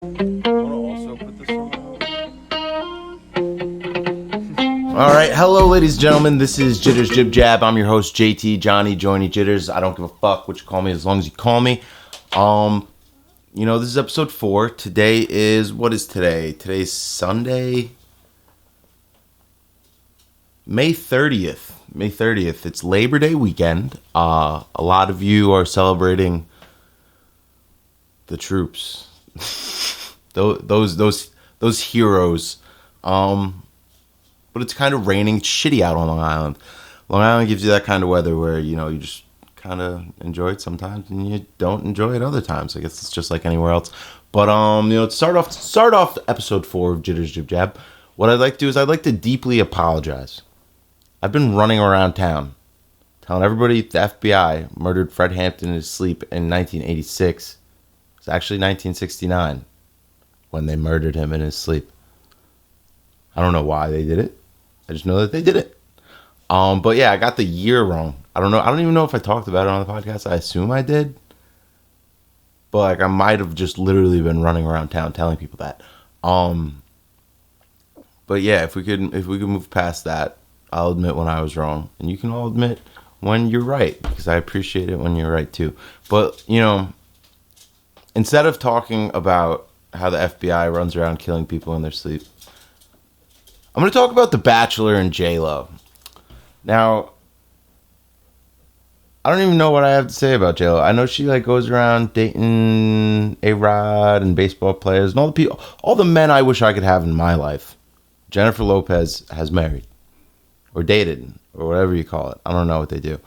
All right, hello, ladies and gentlemen. This is Jitters Jib Jab. I'm your host, JT Johnny Joiny Jitters. I don't give a fuck what you call me as long as you call me. This is episode 4. Today is what is today? Today's Sunday, May 30th. May 30th. It's Labor Day weekend. A lot of you are celebrating the troops. those heroes. But it's kind of raining. It's shitty out on Long Island. Long Island gives you that kind of weather where, you just kind of enjoy it sometimes and you don't enjoy it other times. I guess it's just like anywhere else. But, to start off episode 4 of Jitters Jib Jab, what I'd like to do is I'd like to deeply apologize. I've been running around town telling everybody the FBI murdered Fred Hampton in his sleep in 1986. It's actually 1969 when they murdered him in his sleep. I don't know why they did it. I just know that they did it. But yeah, I got the year wrong. I don't know. I don't even know if I talked about it on the podcast. I assume I did. But I might have just literally been running around town telling people that. But yeah, if we could move past that, I'll admit when I was wrong, and you can all admit when you're right, because I appreciate it when you're right too. But instead of talking about how the FBI runs around killing people in their sleep, I'm going to talk about The Bachelor and J-Lo. Now, I don't even know what I have to say about J-Lo. I know she goes around dating A-Rod and baseball players and all the men I wish I could have in my life. Jennifer Lopez has married or dated or whatever you call it. I don't know what they do.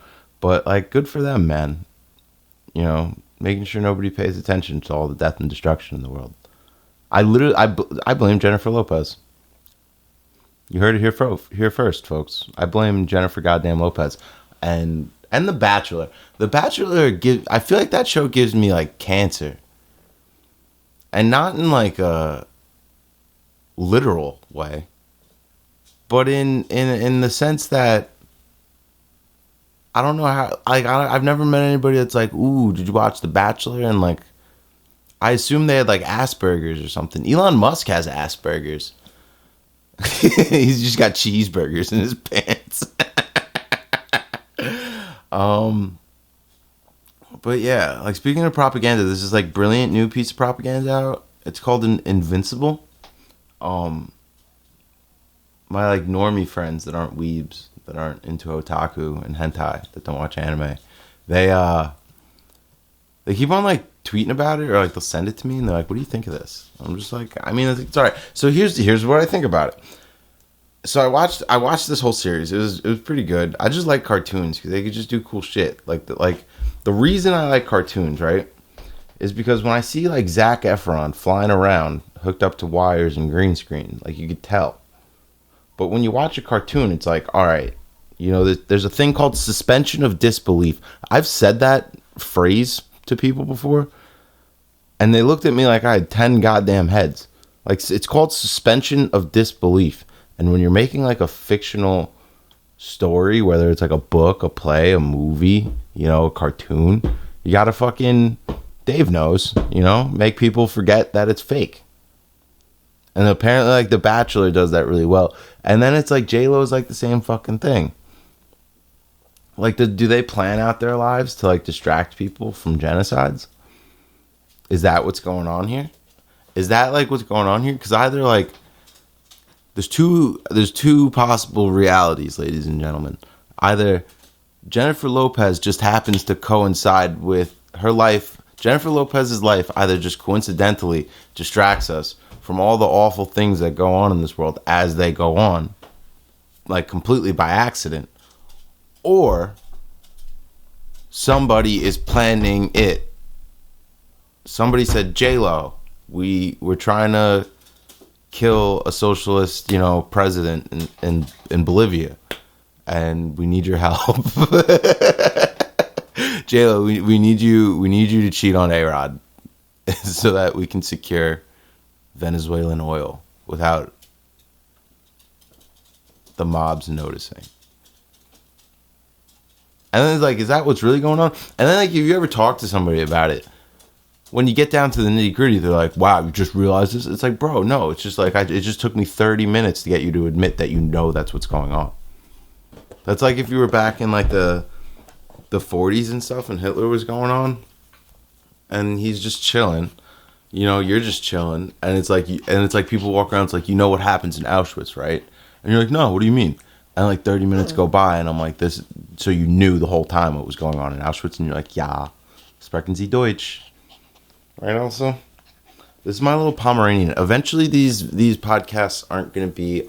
But good for them, man. Making sure nobody pays attention to all the death and destruction in the world. I blame Jennifer Lopez. You heard it here first, folks. I blame Jennifer goddamn Lopez. And The Bachelor. The Bachelor, I feel like that show gives me cancer. And not in a literal way. But in the sense that I don't know how, I've never met anybody that's ooh, did you watch The Bachelor? And I assume they had Asperger's or something. Elon Musk has Asperger's. He's just got cheeseburgers in his pants. But yeah, speaking of propaganda, this is brilliant new piece of propaganda out. It's called Invincible. My normie friends that aren't weebs, that aren't into otaku and hentai, that don't watch anime, they keep on tweeting about it, or they'll send it to me and they're what do you think of this? I'm just I think it's all right. So here's what I think about it. So I watched this whole series. It was pretty good. I just like cartoons because they could just do cool shit. The reason I like cartoons, right, is because when I see Zac Efron flying around hooked up to wires and green screen, you could tell. But when you watch a cartoon, it's all right, there's a thing called suspension of disbelief. I've said that phrase to people before, and they looked at me like I had 10 goddamn heads. It's called suspension of disbelief. And when you're making a fictional story, whether it's a book, a play, a movie, a cartoon, you gotta fucking, Dave knows, make people forget that it's fake. And apparently The Bachelor does that really well. And then it's J-Lo is the same fucking thing. Do they plan out their lives to distract people from genocides? Is that what's going on here? Is that what's going on here? Because either there's two possible realities, ladies and gentlemen. Either Jennifer Lopez just happens to coincide with her life. Jennifer Lopez's life either just coincidentally distracts us from all the awful things that go on in this world as they go on, completely by accident, or somebody is planning it. Somebody said, J-Lo, we're trying to kill a socialist, president in Bolivia, and we need your help. J-Lo, we need you to cheat on A-Rod so that we can secure Venezuelan oil without the mobs noticing. And then it's is that what's really going on? And then if you ever talk to somebody about it, when you get down to the nitty gritty, they're like, wow, you just realized this? It's like, bro, no, it's just like, it just took me 30 minutes to get you to admit that that's what's going on. That's like if you were back in like the 40s and stuff and Hitler was going on and he's just chilling. You know, you're just chilling, and it's like people walk around. It's like, you know what happens in Auschwitz, right? And you're like, no, what do you mean? And like 30 minutes go by, and I'm like, this. So you knew the whole time what was going on in Auschwitz, and you're like, ja, sprechen Sie Deutsch, right? Also, this is my little Pomeranian. Eventually, these podcasts aren't going to be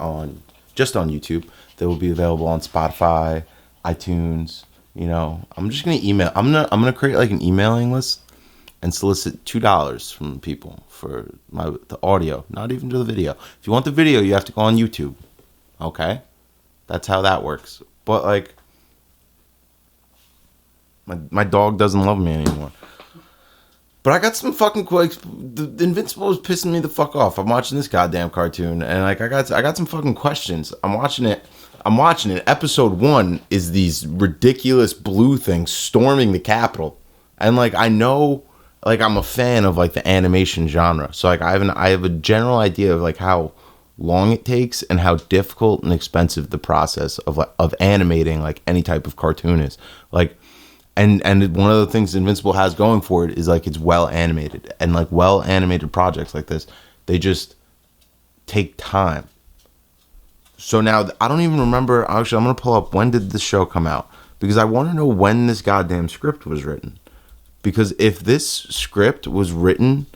just on YouTube. They will be available on Spotify, iTunes. You know, I'm just gonna email. I'm gonna create like an emailing list and solicit $2 from people for the audio, not even to the video. If you want the video, you have to go on YouTube. Okay? That's how that works. But like, my dog doesn't love me anymore. But I got some fucking the Invincible is pissing me the fuck off. I'm watching this goddamn cartoon, and like I got some fucking questions. I'm watching it. Episode 1 is these ridiculous blue things storming the Capitol, and like I know. Like, I'm a fan of, like, the animation genre. So, like, I have a general idea of, like, how long it takes and how difficult and expensive the process of animating, like, any type of cartoon is. Like, and one of the things Invincible has going for it is, like, it's well animated. And, like, well animated projects like this, they just take time. So now, I don't even remember. Actually, I'm going to pull up, when did this show come out? Because I want to know when this goddamn script was written. Because if this script was written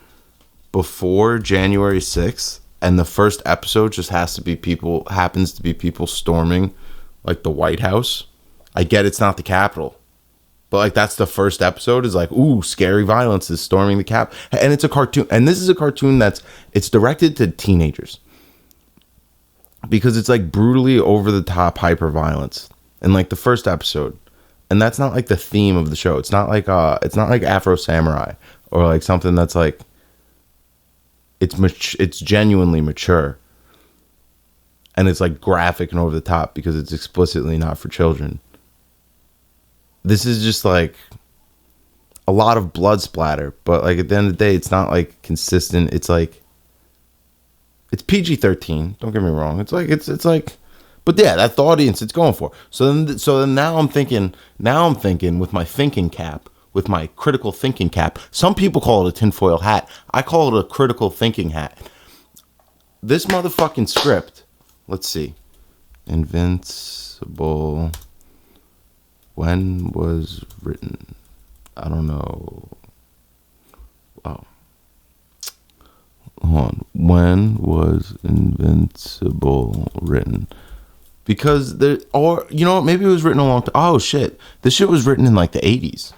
before January 6th and the first episode just happens to be people storming like the White House, I get it's not the Capitol. But like that's the first episode is like, ooh, scary violence is storming the Cap. And it's a cartoon. And this is a cartoon it's directed to teenagers. Because it's like brutally over the top hyper violence in like the first episode. And that's not like the theme of the show. It's not like Afro Samurai or like something that's like it's genuinely mature. And it's like graphic and over the top because it's explicitly not for children. This is just like a lot of blood splatter, but like at the end of the day, it's not like consistent. It's like it's PG-13. Don't get me wrong. It's like. But yeah, that's the audience it's going for. So then now I'm thinking with my thinking cap, with my critical thinking cap. Some people call it a tinfoil hat. I call it a critical thinking hat. This motherfucking script, let's see. Invincible, when was written? I don't know. Oh. Hold on. When was Invincible written? Because maybe it was written a long time. Oh shit, this shit was written in like the 80s.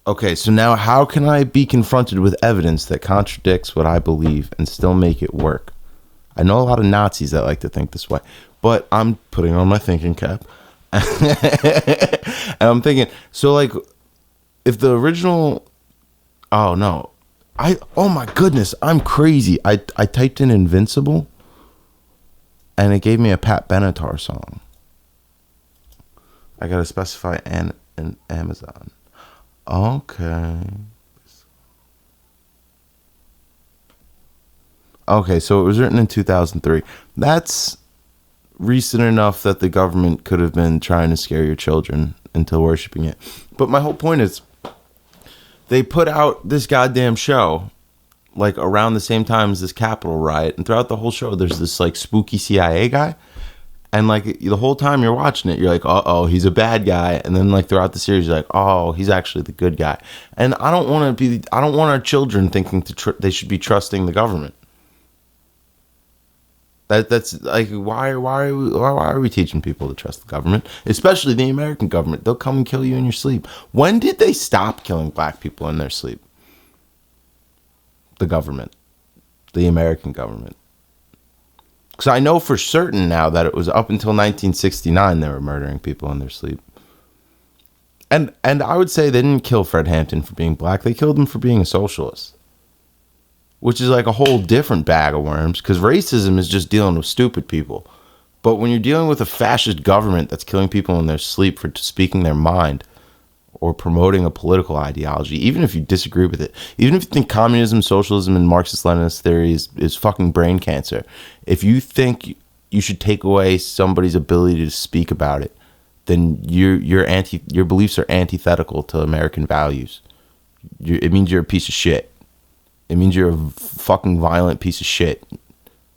Okay, so now how can I be confronted with evidence that contradicts what I believe and still make it work? I know a lot of Nazis that like to think this way, but I'm putting on my thinking cap. And I'm thinking, so like, if the original, oh no, oh my goodness, I'm crazy. I typed in Invincible. And it gave me a Pat Benatar song. I gotta specify an Amazon. Okay. Okay, so it was written in 2003. That's recent enough that the government could have been trying to scare your children into worshiping it. But my whole point is, they put out this goddamn show like around the same time as this Capitol riot, and throughout the whole show there's this like spooky CIA guy, and like the whole time you're watching it you're like, uh-oh, he's a bad guy, and then like throughout the series you're like, oh, he's actually the good guy. And I don't want our children thinking they should be trusting the government. That's like, why are we teaching people to trust the government, especially the American government? They'll come and kill you in your sleep. When did they stop killing black people in their sleep? The government, the American government. Because I know for certain now that it was up until 1969 they were murdering people in their sleep. And I would say they didn't kill Fred Hampton for being black. They killed him for being a socialist. Which is like a whole different bag of worms, because racism is just dealing with stupid people. But when you're dealing with a fascist government that's killing people in their sleep for speaking their mind, or promoting a political ideology, even if you disagree with it, even if you think communism, socialism, and Marxist-Leninist theory is fucking brain cancer, if you think you should take away somebody's ability to speak about it, then your beliefs are antithetical to American values. It means you're a piece of shit. It means you're a fucking violent piece of shit.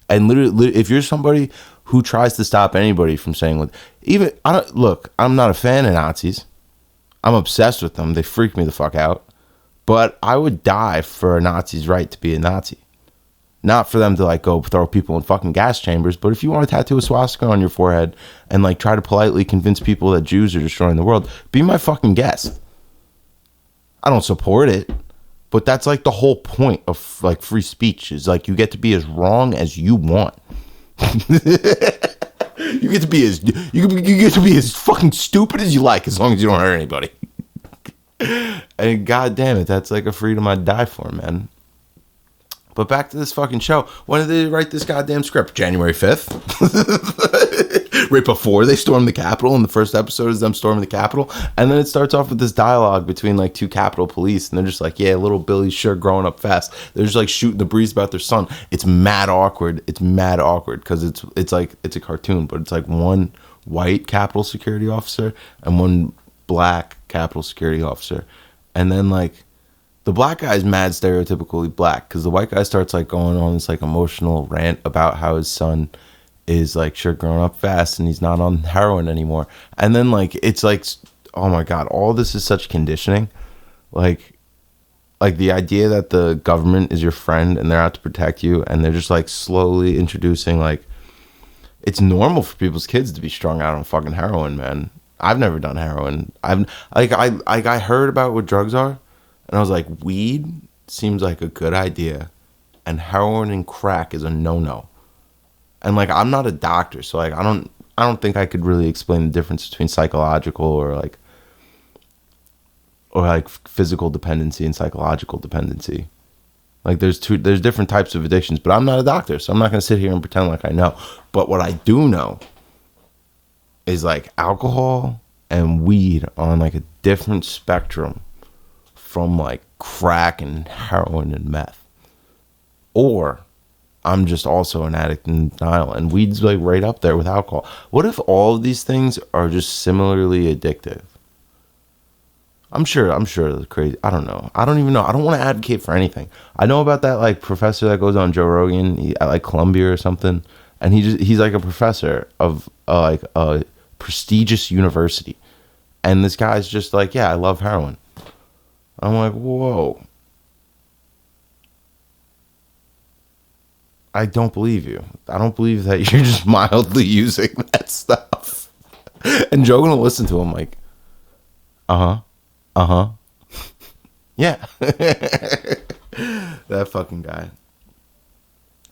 And literally, if you're somebody who tries to stop anybody from saying, I'm not a fan of Nazis. I'm obsessed with them. They freak me the fuck out. But I would die for a Nazi's right to be a Nazi. Not for them to like go throw people in fucking gas chambers, but if you want to tattoo a swastika on your forehead and like try to politely convince people that Jews are destroying the world, be my fucking guest. I don't support it, but that's like the whole point of like free speech is like you get to be as wrong as you want. You get to be as fucking stupid as you like as long as you don't hurt anybody. And god damn it, that's like a freedom I'd die for, man. But back to this fucking show. When did they write this goddamn script? January 5th? Right before they stormed the Capitol, and the first episode is them storming the Capitol. And then it starts off with this dialogue between like two Capitol police, and they're just like, yeah, little Billy's sure growing up fast. They're just like shooting the breeze about their son. It's mad awkward. It's mad awkward because it's like it's a cartoon, but it's like one white Capitol security officer and one black Capitol security officer. And then like the black guy is mad stereotypically black because the white guy starts like going on this like emotional rant about how his son is like sure growing up fast and he's not on heroin anymore. And then like it's like, oh my god, all this is such conditioning. Like the idea that the government is your friend and they're out to protect you, and they're just like slowly introducing like it's normal for people's kids to be strung out on fucking heroin, man. I've never done heroin. I heard about what drugs are. And I was like, weed seems like a good idea, and heroin and crack is a no-no. And like, I'm not a doctor, so like, I don't think I could really explain the difference between psychological or like physical dependency and psychological dependency. Like, there's different types of addictions, but I'm not a doctor, so I'm not gonna sit here and pretend like I know. But what I do know is like alcohol and weed are on like a different spectrum from like crack and heroin and meth. Or I'm just also an addict in denial, and weed's like right up there with alcohol. What if all of these things are just similarly addictive? I'm sure it's crazy. I don't know. I don't even know. I don't want to advocate for anything. I know about that like professor that goes on Joe Rogan at like Columbia or something, and he's like a professor of like a prestigious university, and this guy's just like, yeah, I love heroin. I'm like, whoa. I don't believe you. I don't believe that you're just mildly using that stuff. And Joe gonna listen to him like, yeah. That fucking guy.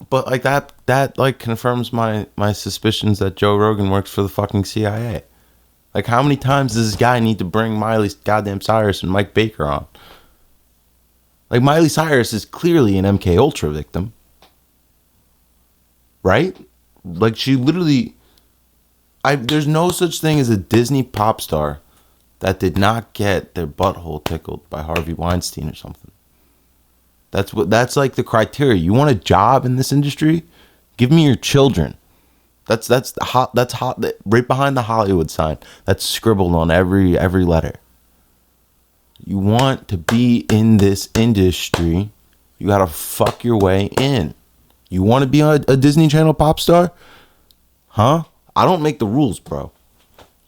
But like that like confirms my suspicions that Joe Rogan works for the fucking CIA. Like, how many times does this guy need to bring Miley goddamn Cyrus and Mike Baker on? Like, Miley Cyrus is clearly an MK Ultra victim. Right? Like, she literally... there's no such thing as a Disney pop star that did not get their butthole tickled by Harvey Weinstein or something. That's like the criteria. You want a job in this industry? Give me your children. That's hot. That's hot. Right behind the Hollywood sign. That's scribbled on every letter. You want to be in this industry, you gotta fuck your way in. You want to be a Disney Channel pop star? Huh? I don't make the rules, bro.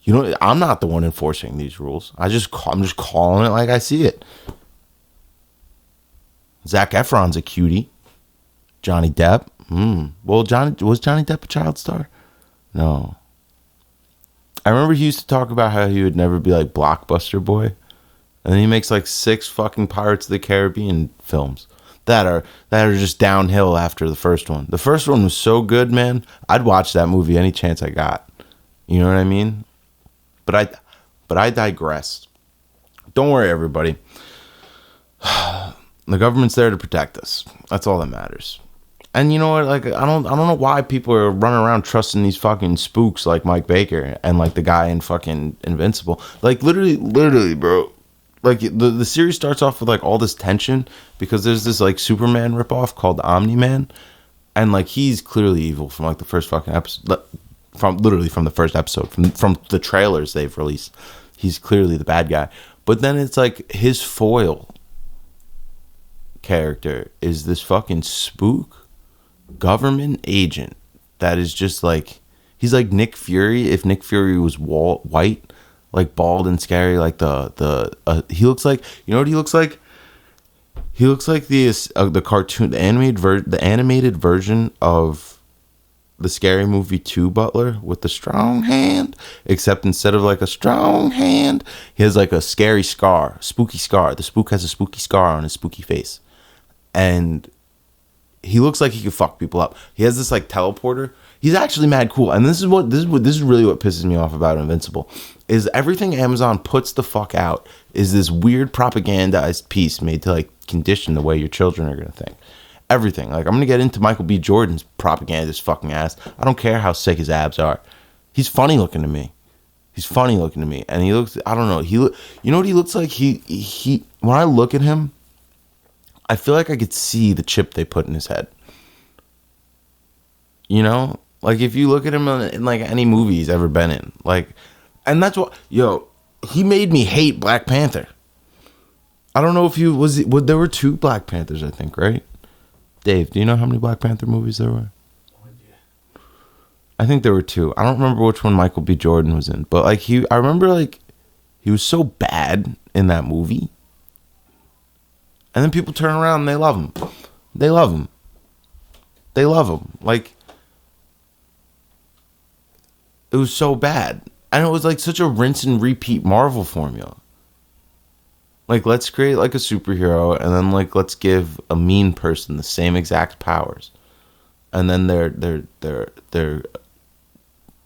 You know, I'm not the one enforcing these rules. I'm just calling it like I see it. Zac Efron's a cutie. Johnny Depp. Well, was Johnny Depp a child star? No. I remember he used to talk about how he would never be like Blockbuster Boy. And then he makes like 6 fucking Pirates of the Caribbean films that are just downhill after the first one. The first one was so good, man. I'd watch that movie any chance I got. You know what I mean? But I digress. Don't worry, everybody. The government's there to protect us. That's all that matters. And you know what? Like, I don't know why people are running around trusting these fucking spooks like Mike Baker and like the guy in fucking Invincible. Like, literally, bro. like the series starts off with like all this tension because there's this like Superman ripoff called Omni-Man, and like he's clearly evil from like the first fucking episode, from the first episode, from the trailers they've released. He's clearly the bad guy. But then it's like his foil character is this fucking spook government agent that is just like, he's like Nick Fury if Nick Fury was white, like bald and scary, like he looks like, you know what he looks like? He looks like the cartoon, the animated version of the Scary Movie 2 Butler with the strong hand, except instead of like a strong hand, he has like a scary scar, spooky scar. The spook has a spooky scar on his spooky face, and he looks like he could fuck people up. He has this like teleporter. He's actually mad cool, and this is really what pisses me off about Invincible, is everything Amazon puts the fuck out is this weird propagandized piece made to like condition the way your children are gonna think. Everything. Like, I'm gonna get into Michael B. Jordan's propagandist fucking ass. I don't care how sick his abs are. He's funny looking to me. And he looks, I don't know. You know what he looks like? He when I look at him, I feel like I could see the chip they put in his head. You know? Like, if you look at him in like any movie he's ever been in, like, and that's what, he made me hate Black Panther. I don't know if there were 2 Black Panthers, I think, right? Dave, do you know how many Black Panther movies there were? I think there were 2. I don't remember which one Michael B. Jordan was in, but like I remember like he was so bad in that movie, and then people turn around and they love him. Like, it was so bad, and it was like such a rinse and repeat Marvel formula. Like, let's create like a superhero, and then like let's give a mean person the same exact powers, and then their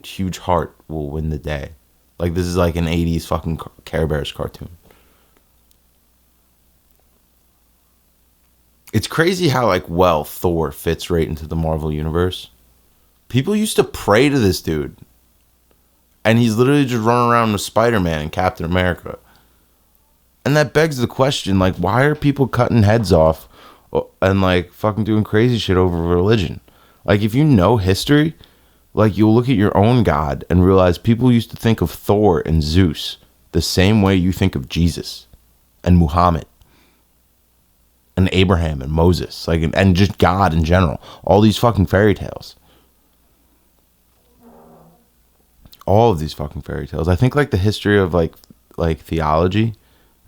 huge heart will win the day. Like, this is like an 80s fucking Care Bears cartoon. It's crazy how like Thor fits right into the Marvel universe. People used to pray to this dude, and he's literally just running around with Spider-Man and Captain America. And that begs the question, like, why are people cutting heads off and, like, fucking doing crazy shit over religion? Like, if you know history, like, you'll look at your own God and realize people used to think of Thor and Zeus the same way you think of Jesus and Muhammad and Abraham and Moses, like, and just God in general. All these fucking fairy tales. All of these fucking fairy tales. I think, like, the history of, like theology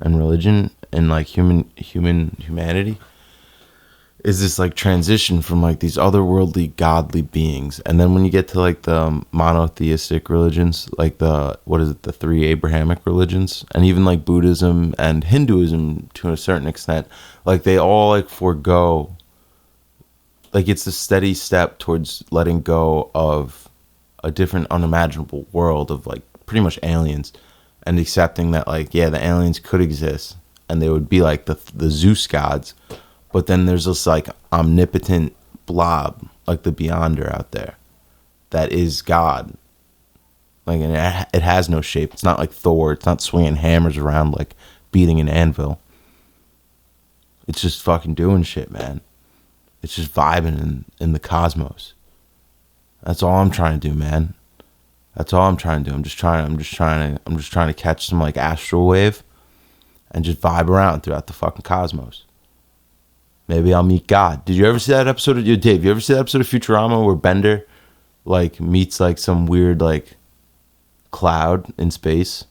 and religion and like humanity is this like transition from like these otherworldly godly beings, and then when you get to like the monotheistic religions, like the 3 Abrahamic religions, and even like Buddhism and Hinduism to a certain extent, like they all like forego, like it's a steady step towards letting go of a different unimaginable world of like pretty much aliens, and accepting that, like, yeah, the aliens could exist, and they would be like the Zeus gods, but then there's this, like, omnipotent blob, like the Beyonder out there, that is God. Like, and it has no shape. It's not like Thor. It's not swinging hammers around, like, beating an anvil. It's just fucking doing shit, man. It's just vibing in the cosmos. That's all I'm trying to do, man. That's all I'm trying to do. I'm just trying to catch some like astral wave and just vibe around throughout the fucking cosmos. Maybe I'll meet God. Did you ever see that episode of Dave? You ever see that episode of Futurama where Bender like meets like some weird like cloud in space,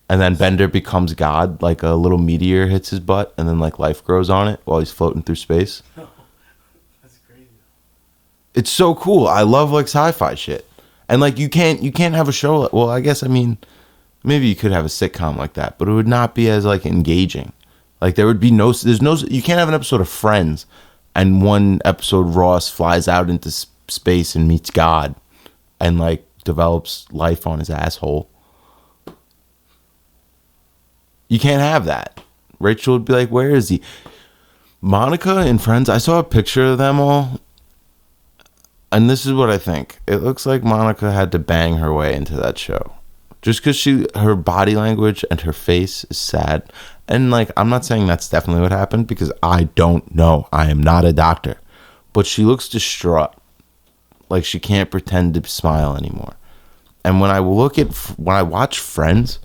and then Bender becomes God? Like a little meteor hits his butt, and then like life grows on it while he's floating through space. That's crazy. It's so cool. I love like sci-fi shit. And like you can't have a show. Well, I guess, I mean, maybe you could have a sitcom like that, but it would not be as like engaging. Like you can't have an episode of Friends, and one episode Ross flies out into space and meets God, and like develops life on his asshole. You can't have that. Rachel would be like, "Where is he?" Monica and Friends. I saw a picture of them all. And this is what I think. It looks like Monica had to bang her way into that show. Just because her body language and her face is sad. And like, I'm not saying that's definitely what happened because I don't know. I am not a doctor. But she looks distraught. Like she can't pretend to smile anymore. And when I watch Friends,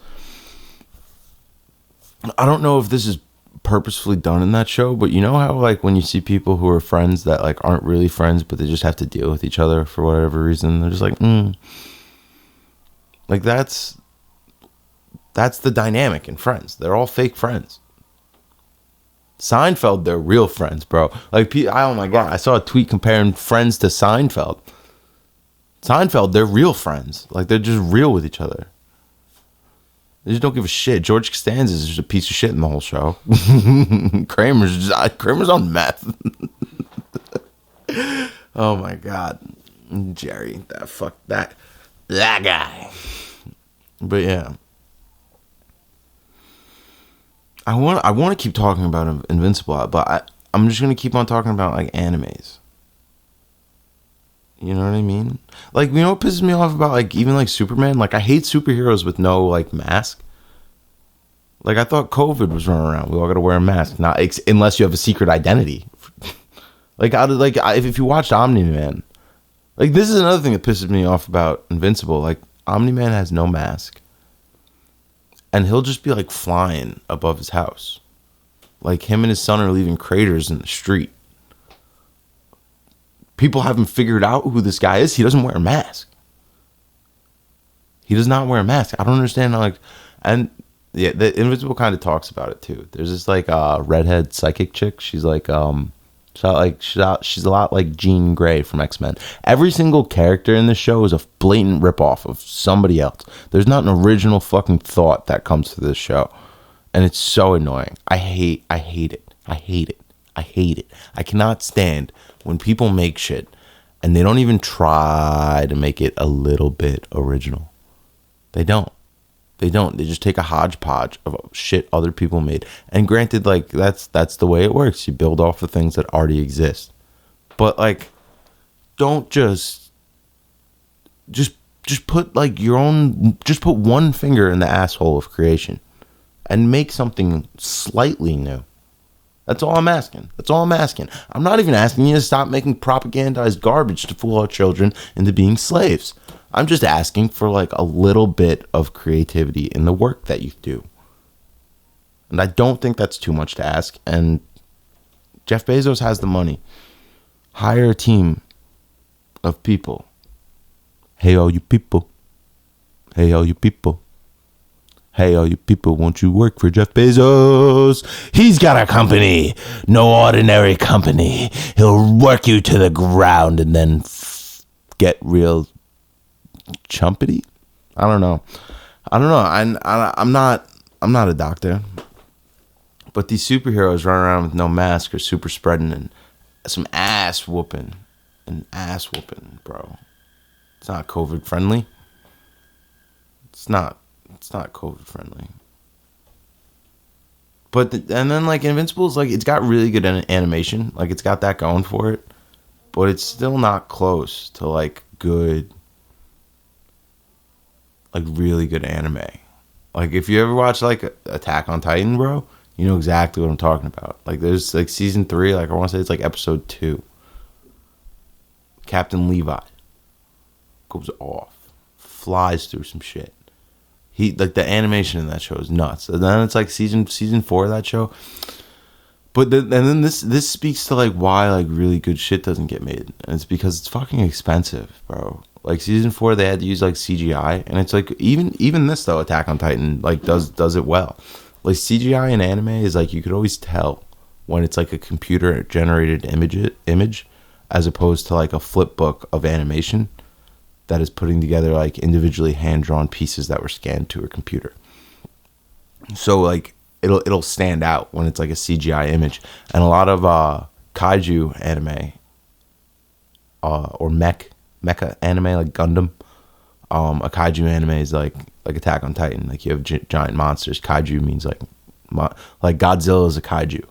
I don't know if this is purposefully done in that show, but you know how like when you see people who are friends that like aren't really friends, but they just have to deal with each other for whatever reason, they're just like, Like that's the dynamic in Friends. They're all fake friends. Seinfeld, they're real friends, bro. Like, oh my God, I saw a tweet comparing Friends to Seinfeld. Seinfeld, they're real friends. Like, they're just real with each other. They just don't give a shit. George Costanza is just a piece of shit in the whole show. Kramer's on meth. Oh my God. Jerry, that guy. But yeah. I want to keep talking about Invincible, but I'm just going to keep on talking about like animes. You know what I mean? Like, you know what pisses me off about like even like Superman? Like, I hate superheroes with no like mask. Like, I thought COVID was running around. We all got to wear a mask, not unless you have a secret identity. If you watched Omni-Man, like this is another thing that pisses me off about Invincible. Like, Omni-Man has no mask, and he'll just be like flying above his house. Like, him and his son are leaving craters in the street. People haven't figured out who this guy is. He doesn't wear a mask. He does not wear a mask. I don't understand how, like, and yeah, the Invincible kind of talks about it too. There's this like redhead psychic chick. She's like she's a lot like Jean Grey from X-Men. Every single character in this show is a blatant ripoff of somebody else. There's not an original fucking thought that comes to this show, and it's so annoying. I hate it. I cannot stand when people make shit and they don't even try to make it a little bit original. They don't. They just take a hodgepodge of shit other people made. And granted, like, that's the way it works. You build off the things that already exist. But like, don't just put like your own, just put one finger in the asshole of creation and make something slightly new. That's all I'm asking. I'm not even asking you to stop making propagandized garbage to fool our children into being slaves. I'm just asking for like a little bit of creativity in the work that you do. And I don't think that's too much to ask. And Jeff Bezos has the money. Hire a team of people. Hey, all you people. Hey, all you people. Hey, all you people, won't you work for Jeff Bezos? He's got a company. No ordinary company. He'll work you to the ground and then get real chumpity. I don't know. I'm not a doctor. But these superheroes run around with no mask or super spreading and some ass whooping. Bro. It's not COVID friendly. It's not COVID friendly. But and then like Invincible's like, it's got really good animation. Like, it's got that going for it. But it's still not close to like good, like really good anime. Like, if you ever watch like Attack on Titan, bro, you know exactly what I'm talking about. Like, there's like season 3, like I want to say it's like episode 2. Captain Levi goes off, flies through some shit. He, like, the animation in that show is nuts. And then it's like season 4 of that show. But then this speaks to like why like really good shit doesn't get made. And it's because it's fucking expensive, bro. Like, season 4 they had to use like CGI, and it's like even this though, Attack on Titan like does it well. Like, CGI in anime is like, you could always tell when it's like a computer generated image as opposed to like a flip book of animation that is putting together like individually hand-drawn pieces that were scanned to a computer. So like it'll stand out when it's like a CGI image. And a lot of kaiju anime or mecha anime, like Gundam, a kaiju anime is like Attack on Titan. Like, you have giant monsters. Kaiju means like Godzilla is a kaiju.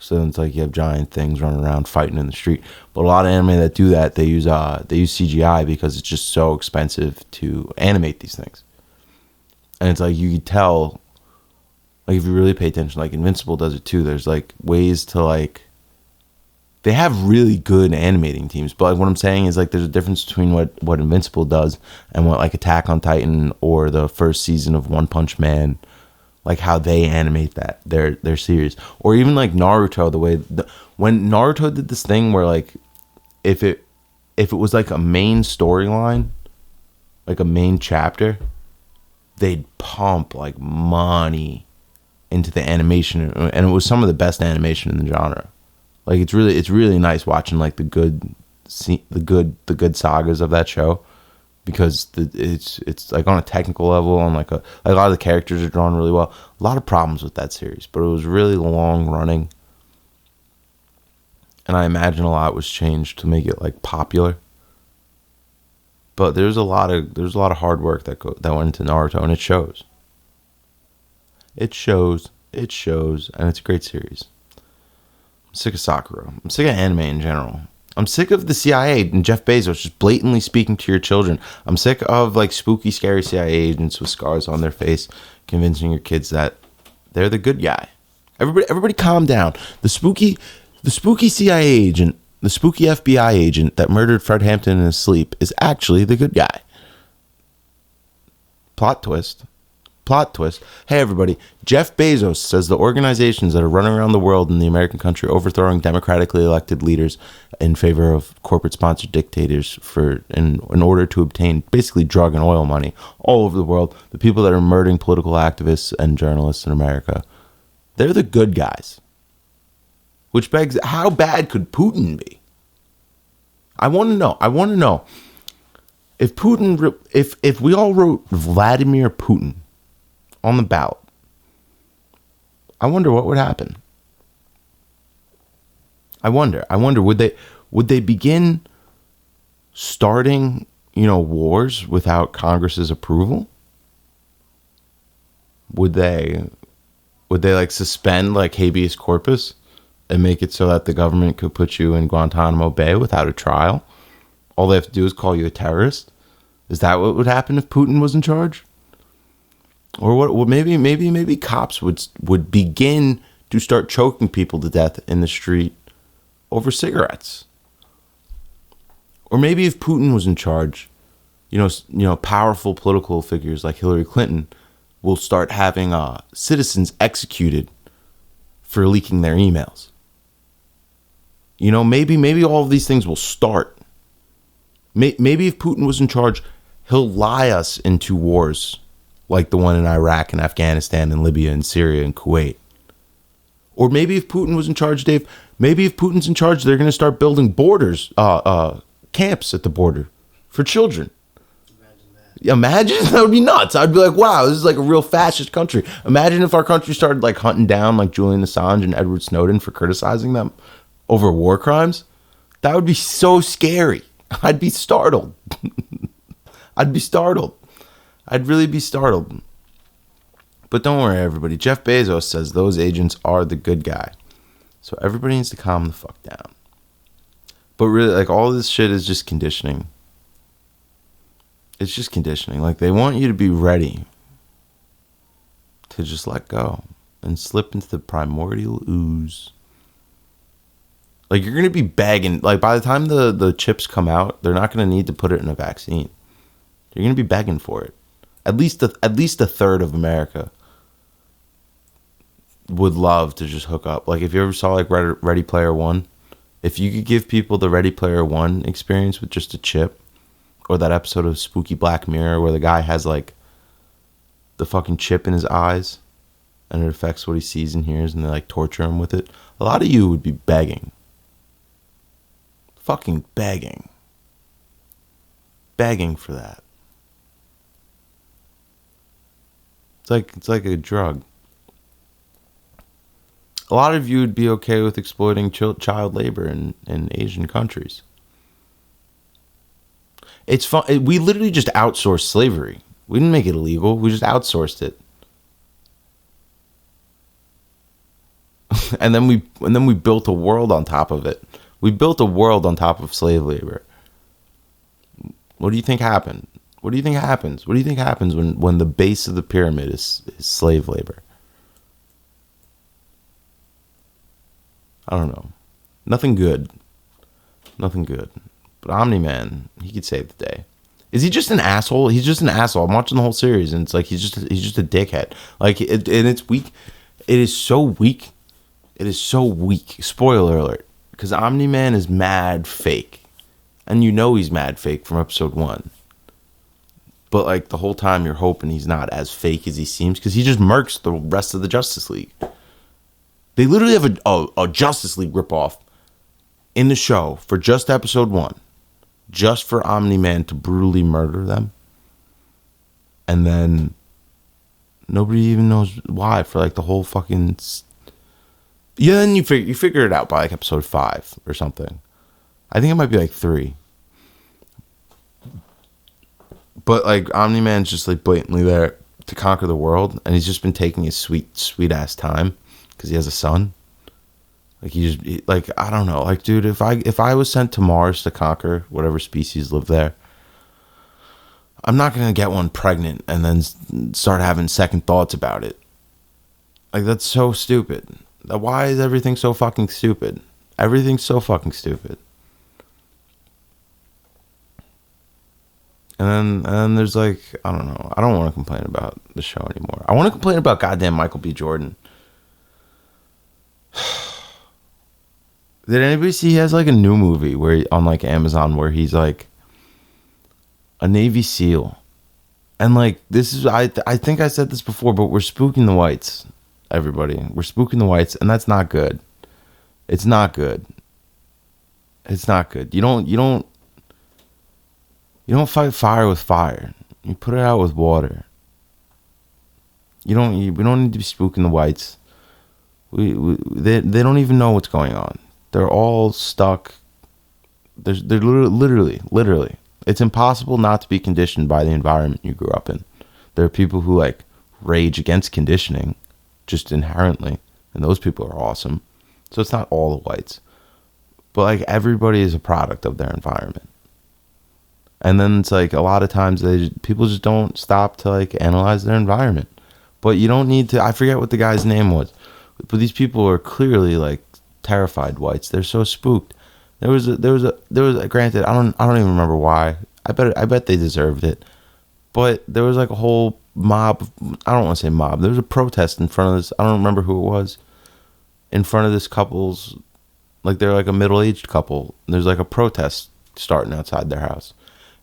So then it's like you have giant things running around fighting in the street. But a lot of anime that do that, they use CGI because it's just so expensive to animate these things. And it's like you could tell, like if you really pay attention, like Invincible does it too. There's like ways to like, they have really good animating teams, but like what I'm saying is like there's a difference between what Invincible does and what like Attack on Titan or the first season of One Punch Man, like how they animate that their series, or even like Naruto. The way when Naruto did this thing where like if it was like a main storyline, like a main chapter, they'd pump like money into the animation, and it was some of the best animation in the genre. Like it's really nice watching like the good sagas of that show, because it's like on a technical level, and like a lot of the characters are drawn really well. A lot of problems with that series, but it was really long running, and I imagine a lot was changed to make it like popular. But there's a lot of hard work that went into Naruto, and it shows. It shows, and it's a great series. I'm sick of Sakura. I'm sick of anime in general. I'm sick of the CIA and Jeff Bezos just blatantly speaking to your children. I'm sick of like spooky, scary CIA agents with scars on their face convincing your kids that they're the good guy. Everybody calm down. The spooky CIA agent, the spooky FBI agent that murdered Fred Hampton in his sleep is actually the good guy. Plot twist. Hey everybody, Jeff Bezos says the organizations that are running around the world in the American country overthrowing democratically elected leaders in favor of corporate sponsored dictators in order to obtain basically drug and oil money all over the world, the people that are murdering political activists and journalists in America, they're the good guys. Which begs, how bad could Putin be? I want to know if Putin, if we all wrote Vladimir Putin on the ballot, I wonder what would happen. I wonder would they begin starting, wars without Congress's approval? Would they like suspend like habeas corpus and make it so that the government could put you in Guantanamo Bay without a trial? All they have to do is call you a terrorist? Is that what would happen if Putin was in charge? Or what? Maybe cops would begin to start choking people to death in the street over cigarettes. Or maybe if Putin was in charge, powerful political figures like Hillary Clinton will start having citizens executed for leaking their emails. Maybe all of these things will start. Maybe if Putin was in charge, he'll lie us into wars like the one in Iraq and Afghanistan and Libya and Syria and Kuwait. Or maybe if Putin was in charge, Dave, maybe if Putin's in charge, they're going to start building camps at the border for children. Imagine? That would be nuts. I'd be like, wow, this is like a real fascist country. Imagine if our country started like hunting down like Julian Assange and Edward Snowden for criticizing them over war crimes. That would be so scary. I'd be startled. I'd really be startled. But don't worry, everybody. Jeff Bezos says those agents are the good guy. So everybody needs to calm the fuck down. But really, like, all this shit is just conditioning. It's just conditioning. Like, they want you to be ready to just let go and slip into the primordial ooze. Like, you're going to be begging. Like, by the time the chips come out, they're not going to need to put it in a vaccine. You're going to be begging for it. At least a third of America would love to just hook up. Like, if you ever saw like Ready Player One, if you could give people the Ready Player One experience with just a chip, or that episode of Spooky Black Mirror where the guy has like the fucking chip in his eyes and it affects what he sees and hears, and they like torture him with it, a lot of you would be begging. Fucking begging for that. It's like a drug. A lot of you would be okay with exploiting child labor in Asian countries. It's fun. We literally just outsourced slavery. We didn't make it illegal. We just outsourced it. and then we built a world on top of it. We built a world on top of slave labor. What do you think happened? What do you think happens? What do you think happens when the base of the pyramid is slave labor? I don't know. Nothing good. Nothing good. But Omni-Man, he could save the day. Is he just an asshole? He's just an asshole. I'm watching the whole series, and it's like he's just a dickhead. Like, and it's weak. It is so weak. It is so weak. Spoiler alert. Because Omni-Man is mad fake. And you know he's mad fake from episode 1. But, like, the whole time you're hoping he's not as fake as he seems, because he just murks the rest of the Justice League. They literally have a Justice League ripoff in the show for just episode 1. Just for Omni-Man to brutally murder them. And then nobody even knows why for like the whole fucking... Yeah, then you figure it out by like episode 5 or something. I think it might be like 3. But like Omni-Man's just like blatantly there to conquer the world. And he's just been taking his sweet ass time because he has a son. Like like I don't know, like dude, if I was sent to Mars to conquer whatever species live there, I'm not gonna get one pregnant and then start having second thoughts about it. Like that's so stupid. Why is everything so fucking stupid? Everything's so fucking stupid. And then there's like I don't know. I don't want to complain about the show anymore. I want to complain about goddamn Michael B. Jordan. Did anybody see he has like a new movie where on like Amazon where he's like a Navy SEAL, and like this is I think I said this before, but we're spooking the whites, everybody. We're spooking the whites, and that's not good. It's not good. It's not good. You don't fight fire with fire. You put it out with water. We don't need to be spooking the whites. They don't even know what's going on. They're all stuck. They're literally. It's impossible not to be conditioned by the environment you grew up in. There are people who like rage against conditioning just inherently, and those people are awesome. So it's not all the whites. But like everybody is a product of their environment. And then it's like a lot of times people just don't stop to like analyze their environment. But you don't need to. I forget what the guy's name was. But these people are clearly like terrified whites. They're so spooked. There was a granted I don't even remember why. I bet they deserved it. But there was like a whole mob. I don't want to say mob. There was a protest in front of this. I don't remember who it was. In front of this couple's, like they're like a middle-aged couple. There's like a protest starting outside their house.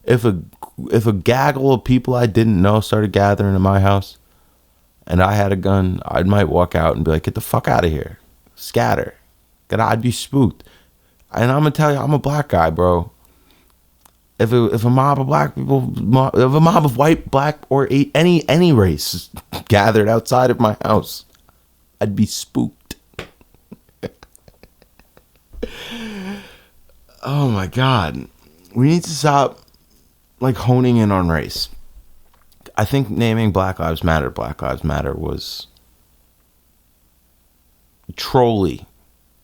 If a gaggle of people I didn't know started gathering in my house, and I had a gun, I might walk out and be like, "Get the fuck out of here, scatter." I'd be spooked. And I'm gonna tell you, I'm a black guy, bro. If a mob of black people, if a mob of white, black, or any race gathered outside of my house, I'd be spooked. Oh my God, we need to stop like honing in on race. I think naming Black Lives Matter was trolly.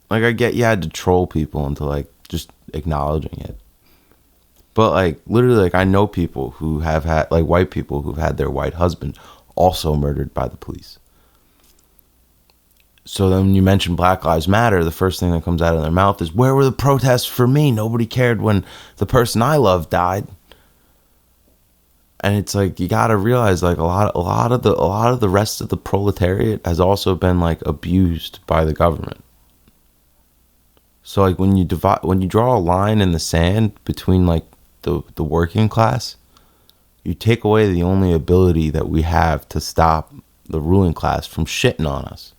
Like, I get you had to troll people into, like, just acknowledging it. But, like, literally, like, I know people who have had, like, white people who've had their white husband also murdered by the police. So then when you mention Black Lives Matter, the first thing that comes out of their mouth is, where were the protests for me? Nobody cared when the person I love died. And it's like, you got to realize, like, a lot of the rest of the proletariat has also been, like, abused by the government. So like when you draw a line in the sand between like the working class, you take away the only ability that we have to stop the ruling class from shitting on us.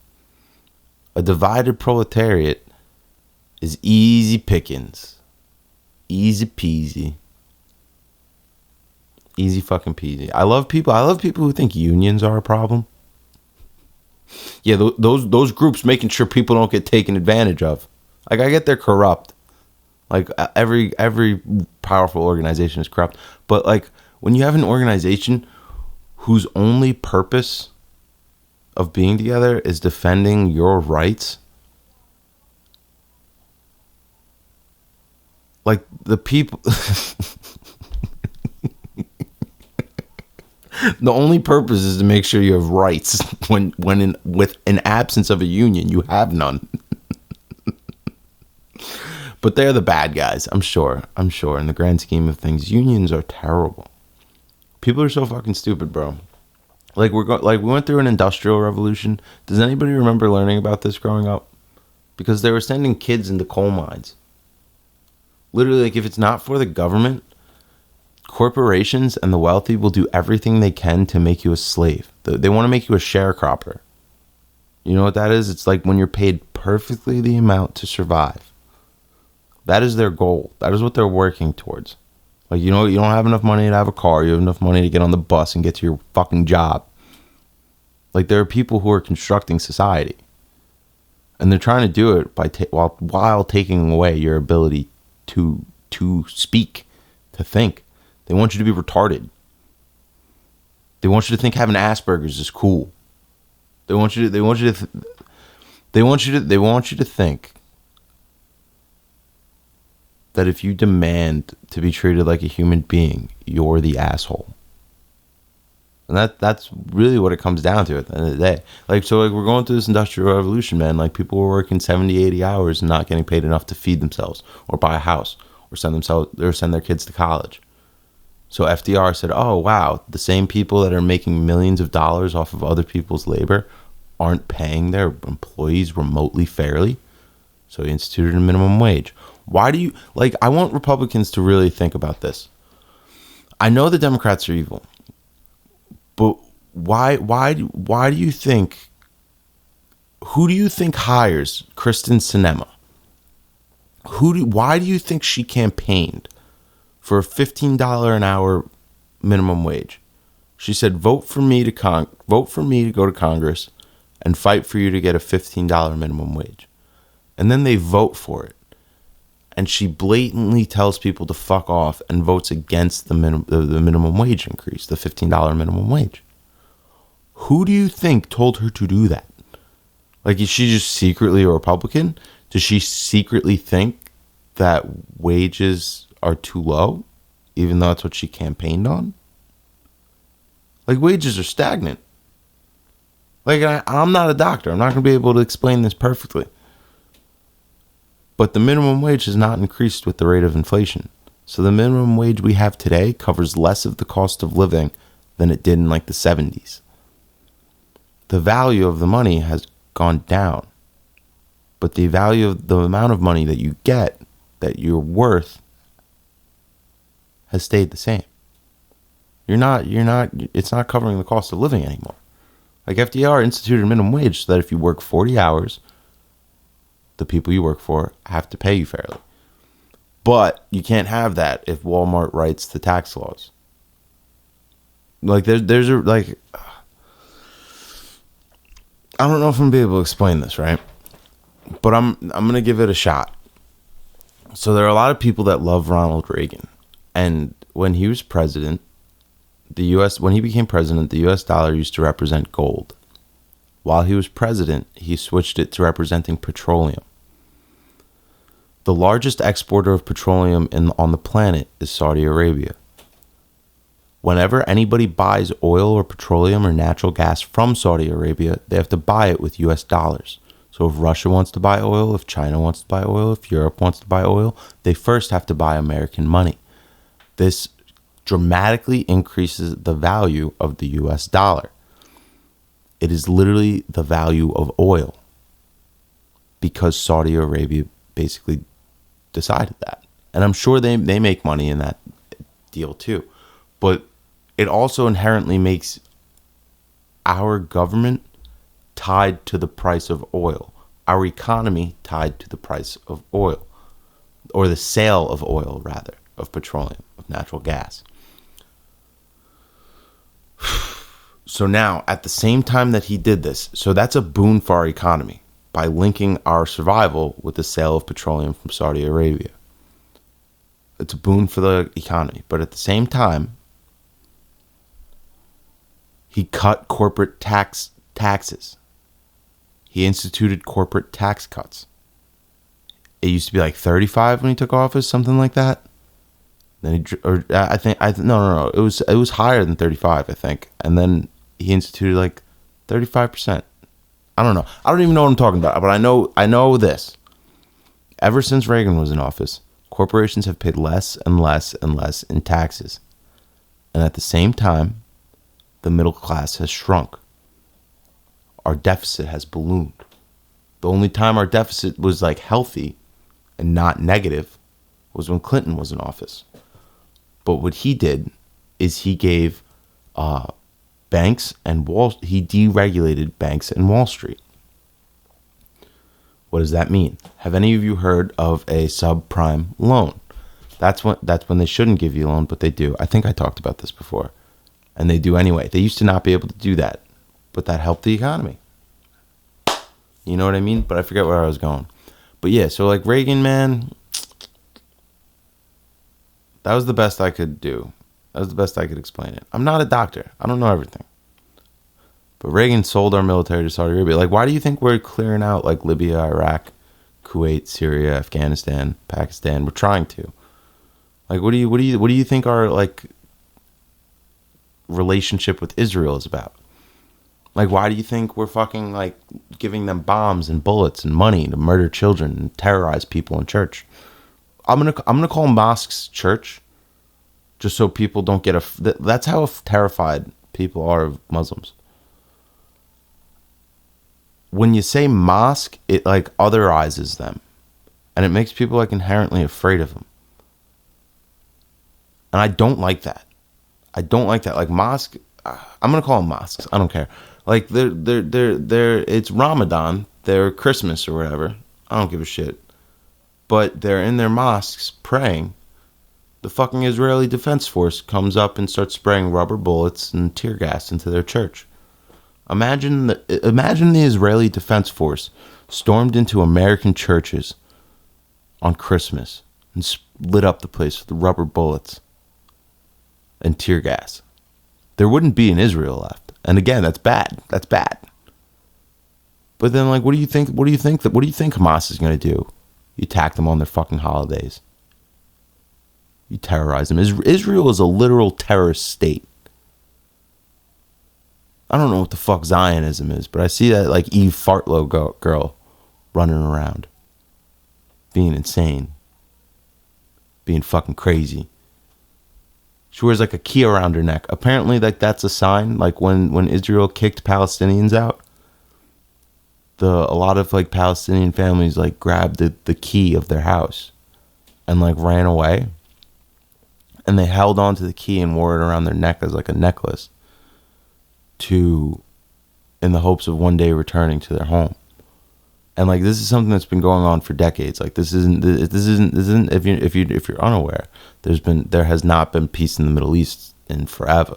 A divided proletariat is easy pickings. Easy peasy. Easy fucking peasy. I love people who think unions are a problem. Yeah, those groups making sure people don't get taken advantage of. Like, I get they're corrupt. Like, every powerful organization is corrupt. But, like, when you have an organization whose only purpose of being together is defending your rights, like, the people... The only purpose is to make sure you have rights with an absence of a union, you have none. But they're the bad guys, I'm sure. In the grand scheme of things, unions are terrible. People are so fucking stupid, bro. Like we went through an industrial revolution. Does anybody remember learning about this growing up? Because they were sending kids into coal mines. Literally, like, if it's not for the government, corporations and the wealthy will do everything they can to make you a slave. They want to make you a sharecropper. You know what that is? It's like when you're paid perfectly the amount to survive. That is their goal. That is what they're working towards. Like, you know, you don't have enough money to have a car. You have enough money to get on the bus and get to your fucking job. Like, there are people who are constructing society. And they're trying to do it by while taking away your ability to speak, to think. They want you to be retarded. They want you to think having Asperger's is cool. They want you to think that if you demand to be treated like a human being, you're the asshole. And that's really what it comes down to at the end of the day. Like, so like we're going through this industrial revolution, man. Like, people were working 70, 80 hours and not getting paid enough to feed themselves or buy a house or send their kids to college. So FDR said, oh, wow, the same people that are making millions of dollars off of other people's labor aren't paying their employees remotely fairly. So he instituted a minimum wage. Why do you, like, I want Republicans to really think about this. I know the Democrats are evil, but why do you think, who do you think hires Kristen Sinema? Why do you think she campaigned for a $15 an hour minimum wage? She said, vote for me to go to Congress and fight for you to get a $15 minimum wage. And then they vote for it. And she blatantly tells people to fuck off and votes against the minimum wage increase, the $15 minimum wage. Who do you think told her to do that? Like, is she just secretly a Republican? Does she secretly think that wages are too low, even though that's what she campaigned on? Like, wages are stagnant. Like, I'm not a doctor. I'm not going to be able to explain this perfectly. But the minimum wage has not increased with the rate of inflation. So the minimum wage we have today covers less of the cost of living than it did in like the 70s. The value of the money has gone down. But the value of the amount of money that you get, that you're worth, has stayed the same. It's not covering the cost of living anymore. Like, FDR instituted a minimum wage so that if you work 40 hours, the people you work for have to pay you fairly. But you can't have that if Walmart writes the tax laws. Like, there's a, like, I don't know if I'm gonna be able to explain this, right? But I'm gonna give it a shot. So there are a lot of people that love Ronald Reagan, and when he was president, when he became president, the U.S. dollar used to represent gold. While he was president, he switched it to representing petroleum. The largest exporter of petroleum on the planet is Saudi Arabia. Whenever anybody buys oil or petroleum or natural gas from Saudi Arabia, they have to buy it with U.S. dollars. So if Russia wants to buy oil, if China wants to buy oil, if Europe wants to buy oil, they first have to buy American money. This dramatically increases the value of the U.S. dollar. It is literally the value of oil because Saudi Arabia basically decided that. And I'm sure they make money in that deal too. But it also inherently makes our government tied to the price of oil, our economy tied to the price of oil, or the sale of oil, rather, of petroleum, of natural gas. So now, at the same time that he did this, so that's a boon for our economy by linking our survival with the sale of petroleum from Saudi Arabia. It's a boon for the economy. But at the same time, he cut corporate taxes. He instituted corporate tax cuts. It used to be like 35 when he took office, something like that. Then no. It was higher than 35, I think. And then he instituted like 35%. I don't know. I don't even know what I'm talking about, but I know this. Ever since Reagan was in office, corporations have paid less and less and less in taxes. And at the same time, the middle class has shrunk. Our deficit has ballooned. The only time our deficit was like healthy and not negative was when Clinton was in office. But what he did is he gave banks and he deregulated banks and Wall Street. What does that mean? Have any of you heard of a subprime loan? That's when they shouldn't give you a loan, but they do. I think I talked about this before. And they do anyway. They used to not be able to do that, but that helped the economy. You know what I mean? But I forget where I was going. But yeah, so like Reagan, man, that was the best I could do. That was the best I could explain it. I'm not a doctor. I don't know everything. But Reagan sold our military to Saudi Arabia. Like, why do you think we're clearing out like Libya, Iraq, Kuwait, Syria, Afghanistan, Pakistan? We're trying to. Like, what do you think our like relationship with Israel is about? Like, why do you think we're fucking like giving them bombs and bullets and money to murder children and terrorize people in church? I'm gonna call mosques church, just so people don't get that's how terrified people are of Muslims. When you say mosque, it like otherizes them, and it makes people like inherently afraid of them. And I don't like that. Like mosque, I'm gonna call them mosques. I don't care. Like they're it's Ramadan, they're Christmas or whatever. I don't give a shit. But they're in their mosques praying. The fucking Israeli Defense Force comes up and starts spraying rubber bullets and tear gas into their church. Imagine the Israeli Defense Force stormed into American churches on Christmas and lit up the place with rubber bullets and tear gas. There wouldn't be an Israel left. And again, that's bad. That's bad. But then, like, what do you think Hamas is going to do? You attack them on their fucking holidays. You terrorize them. Israel is a literal terrorist state. I don't know what the fuck Zionism is, but I see that like Eve Fartlow girl running around, being insane, being fucking crazy. She wears like a key around her neck. Apparently, like that's a sign. Like when Israel kicked Palestinians out, a lot of like Palestinian families like grabbed the key of their house and like ran away, and they held on to the key and wore it around their neck as like a necklace, in the hopes of one day returning to their home. And like this is something that's been going on for decades. Like this isn't if you're unaware, there has not been peace in the Middle East in forever.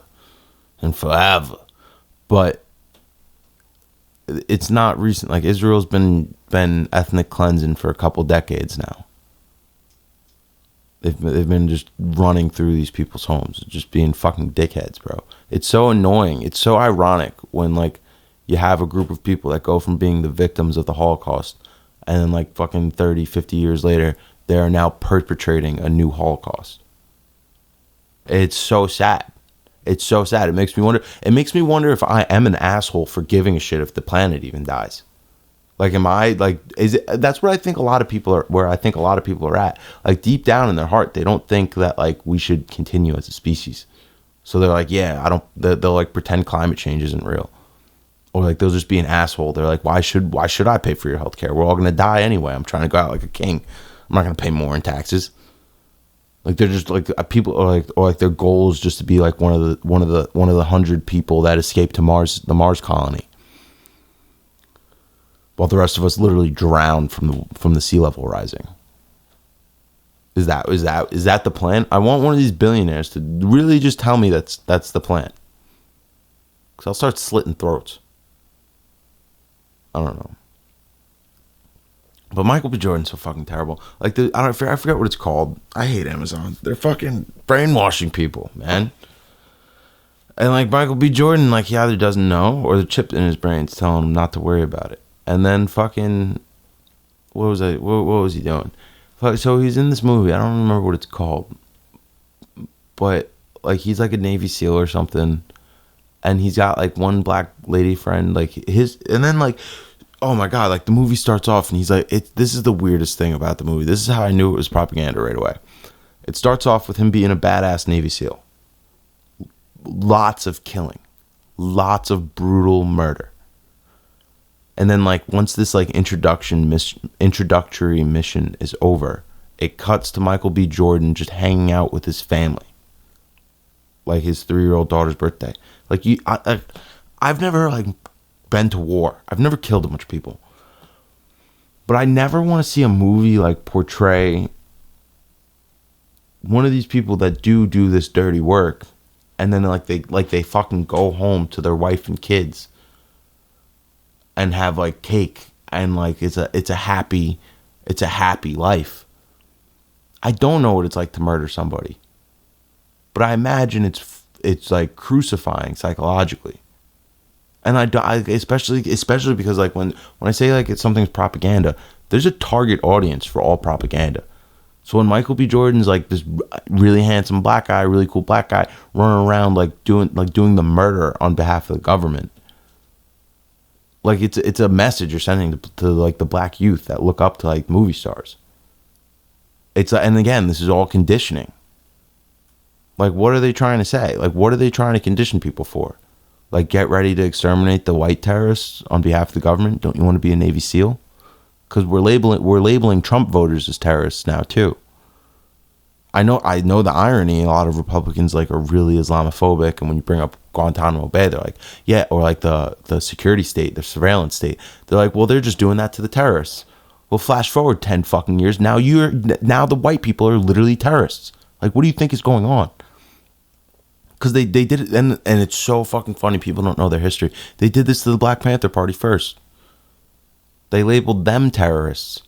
But it's not recent. Like Israel's been ethnic cleansing for a couple decades now. They've been just running through these people's homes, just being fucking dickheads, bro. It's so annoying. It's so ironic when like you have a group of people that go from being the victims of the Holocaust, and then like fucking 30, 50 years later, they are now perpetrating a new Holocaust. It's so sad. It's so sad. It makes me wonder if I am an asshole for giving a shit if the planet even dies. Like, am I like? That's where I think a lot of people are at. Like deep down in their heart, they don't think that like we should continue as a species. So they're like, yeah, I don't. They'll like pretend climate change isn't real, or like they'll just be an asshole. They're like, why should I pay for your healthcare? We're all gonna die anyway. I'm trying to go out like a king. I'm not gonna pay more in taxes. Like they're just like people, or like their goal is just to be like one of the 100 people that escaped to the Mars colony, while the rest of us literally drown from the sea level rising. Is that the plan? I want one of these billionaires to really just tell me that's the plan. Because I'll start slitting throats. I don't know. But Michael B. Jordan's so fucking terrible. Like I forget what it's called. I hate Amazon. They're fucking brainwashing people, man. And like Michael B. Jordan, like he either doesn't know or the chip in his brain's telling him not to worry about it. And then fucking, what was he doing? So he's in this movie. I don't remember what it's called. but like he's like a Navy SEAL or something, and he's got like one black lady friend, like his, and then like, oh my god, like the movie starts off and he's like, this is the weirdest thing about the movie. This is how I knew it was propaganda right away. It starts off with him being a badass Navy SEAL. Lots of killing, lots of brutal murder. And then like once this like introductory mission is over, it cuts to Michael B. Jordan just hanging out with his family. Like his 3-year-old daughter's birthday. Like I've never like been to war. I've never killed a bunch of people. But I never want to see a movie like portray one of these people that do this dirty work, and then like they fucking go home to their wife and kids and have like cake, and like it's a happy life. I don't know what it's like to murder somebody, but I imagine it's like crucifying psychologically. And I especially because like when I say like it's something's propaganda, there's a target audience for all propaganda. So when Michael B. Jordan's like this really handsome black guy, really cool black guy running around like doing the murder on behalf of the government, like it's a message you're sending to like the black youth that look up to like movie stars. And again, this is all conditioning. Like, what are they trying to say? Like, what are they trying to condition people for? Like, get ready to exterminate the white terrorists on behalf of the government? Don't you want to be a Navy SEAL? Because we're labeling Trump voters as terrorists now too. I know the irony. A lot of Republicans like are really Islamophobic, and when you bring up Guantanamo Bay, they're like, yeah, or like the security state, the surveillance state. They're like, well, they're just doing that to the terrorists. Well, flash forward 10 fucking years. Now the white people are literally terrorists. Like, what do you think is going on? Because they did it, and it's so fucking funny. People don't know their history. They did this to the Black Panther Party first. They labeled them terrorists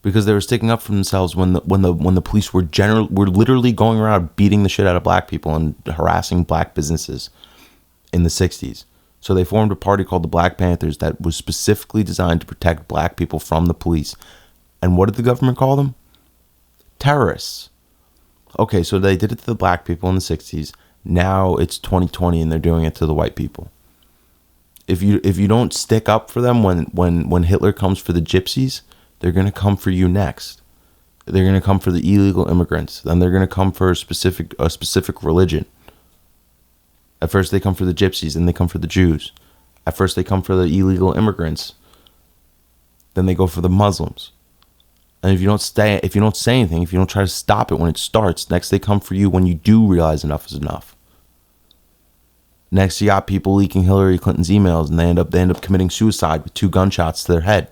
because they were sticking up for themselves when the police were literally going around beating the shit out of black people and harassing black businesses in the 60s. So they formed a party called the Black Panthers that was specifically designed to protect black people from the police. And what did the government call them? Terrorists. Okay, so they did it to the black people in the 60s. Now it's 2020 and they're doing it to the white people. If you don't stick up for them when Hitler comes for the gypsies, they're going to come for you next. They're going to come for the illegal immigrants. Then they're going to come for a specific religion. At first they come for the gypsies, then they come for the Jews. At first they come for the illegal immigrants. Then they go for the Muslims. And if you don't say anything, if you don't try to stop it when it starts, next they come for you when you do realize enough is enough. Next you got people leaking Hillary Clinton's emails, and they end up committing suicide with 2 gunshots to their head.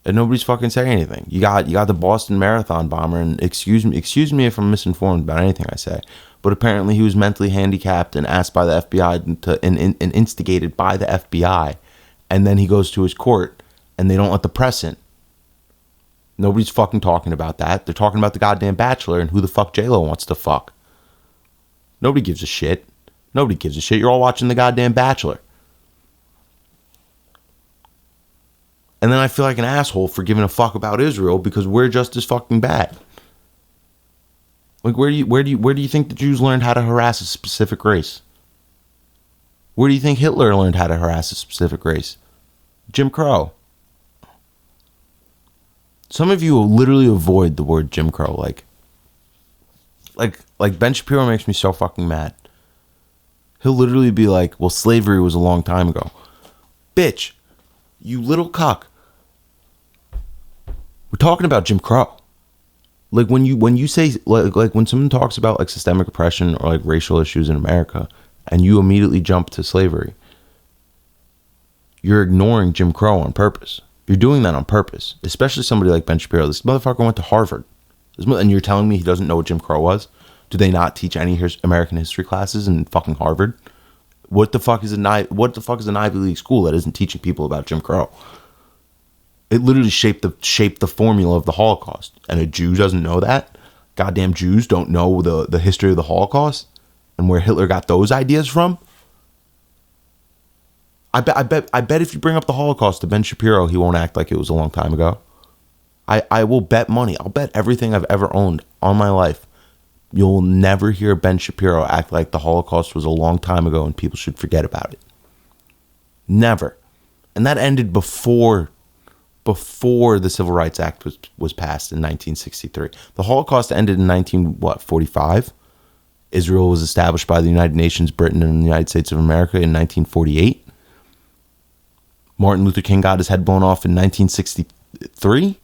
And nobody's fucking saying anything. You got the Boston Marathon bomber, and excuse me if I'm misinformed about anything I say, but apparently he was mentally handicapped and asked by the FBI and instigated by the FBI, and then he goes to his court, and they don't let the press in. Nobody's fucking talking about that. They're talking about the goddamn Bachelor and who the fuck J-Lo wants to fuck. Nobody gives a shit. Nobody gives a shit. You're all watching the goddamn Bachelor. And then I feel like an asshole for giving a fuck about Israel because we're just as fucking bad. Like, where do you think the Jews learned how to harass a specific race? Where do you think Hitler learned how to harass a specific race? Jim Crow. Some of you will literally avoid the word Jim Crow. Like Ben Shapiro makes me so fucking mad. He'll literally be like, well, slavery was a long time ago. Bitch, you little cuck. We're talking about Jim Crow. Like when you say like when someone talks about like systemic oppression or like racial issues in America and you immediately jump to slavery, you're ignoring Jim Crow on purpose. You're doing that on purpose, especially somebody like Ben Shapiro. This motherfucker went to Harvard. And you're telling me he doesn't know what Jim Crow was? Do they not teach any American history classes in fucking Harvard? What the fuck is an Ivy League school that isn't teaching people about Jim Crow? It literally shaped the formula of the Holocaust. And a Jew doesn't know that? Goddamn Jews don't know the history of the Holocaust and where Hitler got those ideas from? I bet if you bring up the Holocaust to Ben Shapiro, he won't act like it was a long time ago. I will bet money. I'll bet everything I've ever owned on my life You'll never hear Ben Shapiro act like the Holocaust was a long time ago and people should forget about it. Never. And that ended before the Civil Rights Act was passed in 1963. The Holocaust ended in 1945. Israel was established by the United Nations, Britain, and the United States of America in 1948. Martin Luther King got his head blown off in 1963.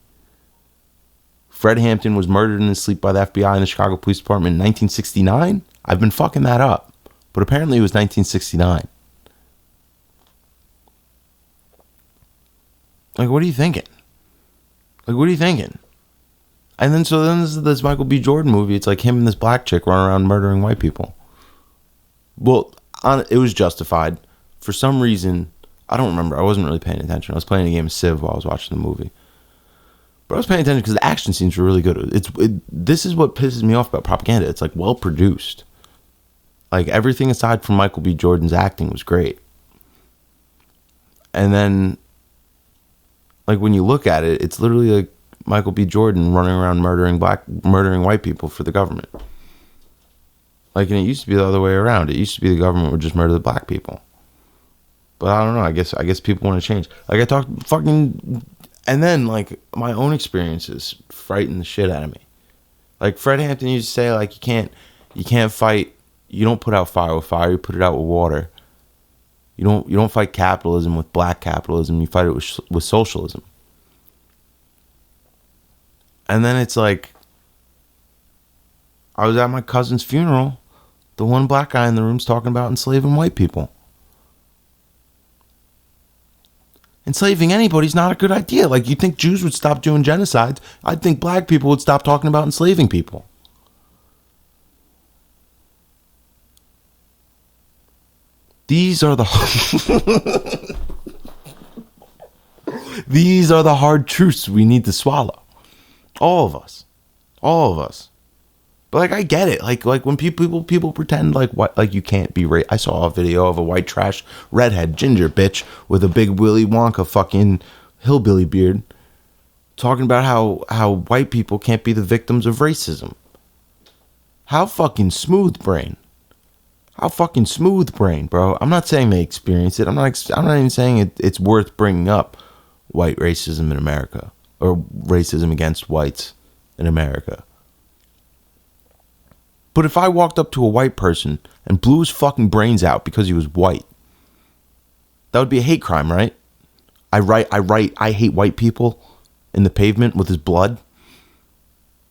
Fred Hampton was murdered in his sleep by the FBI and the Chicago Police Department in 1969. I've been fucking that up, but apparently it was 1969. Like, what are you thinking? And then this Michael B. Jordan movie. It's like him and this black chick running around murdering white people. Well, it was justified. For some reason, I don't remember. I wasn't really paying attention. I was playing a game of Civ while I was watching the movie. But I was paying attention because the action scenes were really good. This is what pisses me off about propaganda. It's like well produced. Like everything aside from Michael B. Jordan's acting was great. And then, like when you look at it, it's literally like Michael B. Jordan running around murdering white people for the government. Like, and it used to be the other way around. It used to be the government would just murder the black people. But I don't know. I guess people want to change. Like I talked fucking, and then like my own experiences frighten the shit out of me. Like Fred Hampton used to say, like you can't fight. You don't put out fire with fire. You put it out with water. You don't fight capitalism with black capitalism. You fight it with socialism. And then it's like, I was at my cousin's funeral. The one black guy in the room's talking about enslaving white people. Enslaving anybody's not a good idea. Like, you think Jews would stop doing genocides? I'd think black people would stop talking about enslaving people. These are the these are the hard truths we need to swallow. All of us. But like, I get it. Like when people pretend like what, like you can't be I saw a video of a white trash redhead ginger bitch with a big Willy Wonka fucking hillbilly beard talking about how white people can't be the victims of racism. How fucking smooth brain. Bro. I'm not saying they experience it. I'm not even saying it's worth bringing up white racism in America or racism against whites in America. But if I walked up to a white person and blew his fucking brains out because he was white, that would be a hate crime, right? I hate white people in the pavement with his blood.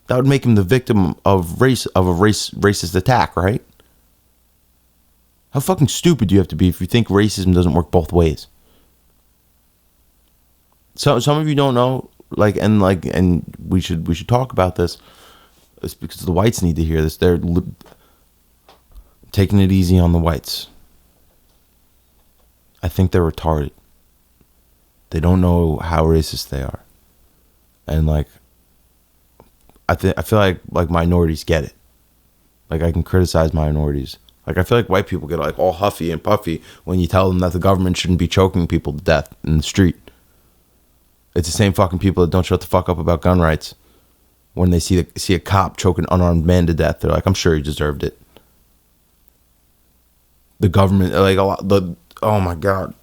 That would make him the victim of racist attack, right? How fucking stupid do you have to be if you think racism doesn't work both ways? So some of you don't know, and we should talk about this. It's because the whites need to hear this. They're taking it easy on the whites. I think they're retarded. They don't know how racist they are, and like, I feel like minorities get it. Like, I can criticize minorities. Like, I feel like white people get like all huffy and puffy when you tell them that the government shouldn't be choking people to death in the street. It's the same fucking people that don't shut the fuck up about gun rights. When they see a cop choke an unarmed man to death, they're like, I'm sure he deserved it. The government, like, oh my God.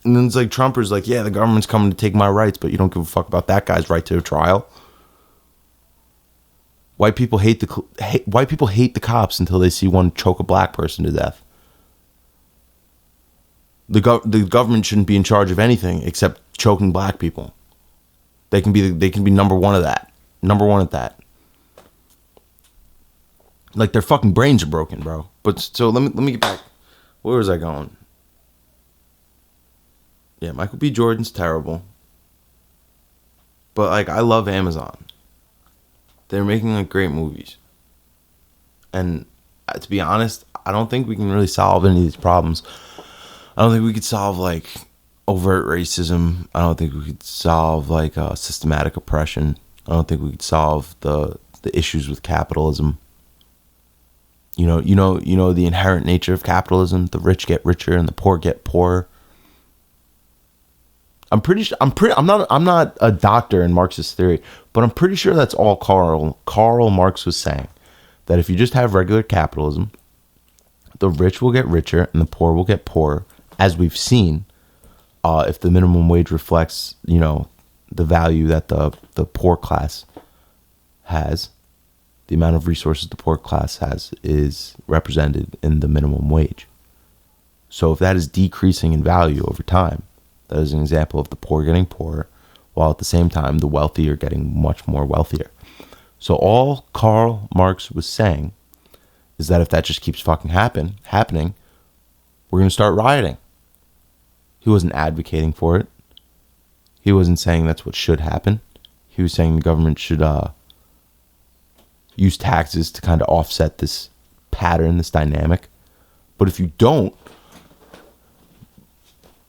And then it's like Trumpers like, yeah, the government's coming to take my rights, but you don't give a fuck about that guy's right to a trial. White people hate the cops until they see one choke a black person to death. The government shouldn't be in charge of anything except choking black people. They can be number one of that. Number one at that. Like, their fucking brains are broken, bro. But so let me get back. Where was I going? Yeah, Michael B. Jordan's terrible. But like, I love Amazon. They're making like great movies. And to be honest, I don't think we can really solve any of these problems. I don't think we could solve like overt racism. I don't think we could solve like systematic oppression. I don't think we could solve the issues with capitalism. You know the inherent nature of capitalism. The rich get richer and the poor get poorer. I'm not a doctor in Marxist theory, but I'm pretty sure that's all Karl Marx was saying. that if you just have regular capitalism, the rich will get richer and the poor will get poorer, as we've seen. If the minimum wage reflects, the value that the poor class has, the amount of resources the poor class has is represented in the minimum wage. So if that is decreasing in value over time, that is an example of the poor getting poorer, while at the same time the wealthy are getting much more wealthier. So all Karl Marx was saying is that if that just keeps fucking happening, we're going to start rioting. He wasn't advocating for it. He wasn't saying that's what should happen. He was saying the government should use taxes to kind of offset this pattern, this dynamic. But if you don't,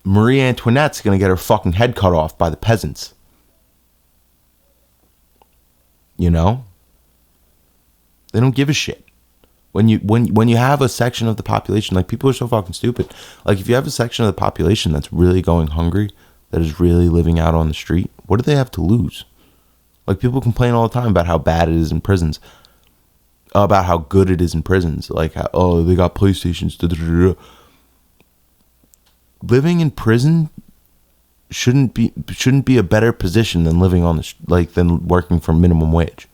Marie Antoinette's going to get her fucking head cut off by the peasants. They don't give a shit. When you have a section of the population, like, people are so fucking stupid. Like, if you have a section of the population that's really going hungry, that is really living out on the street, what do they have to lose? Like, people complain all the time about how bad it is in prisons, about how good it is in prisons. Like, they got PlayStations. Living in prison shouldn't be a better position than living on than working for minimum wage.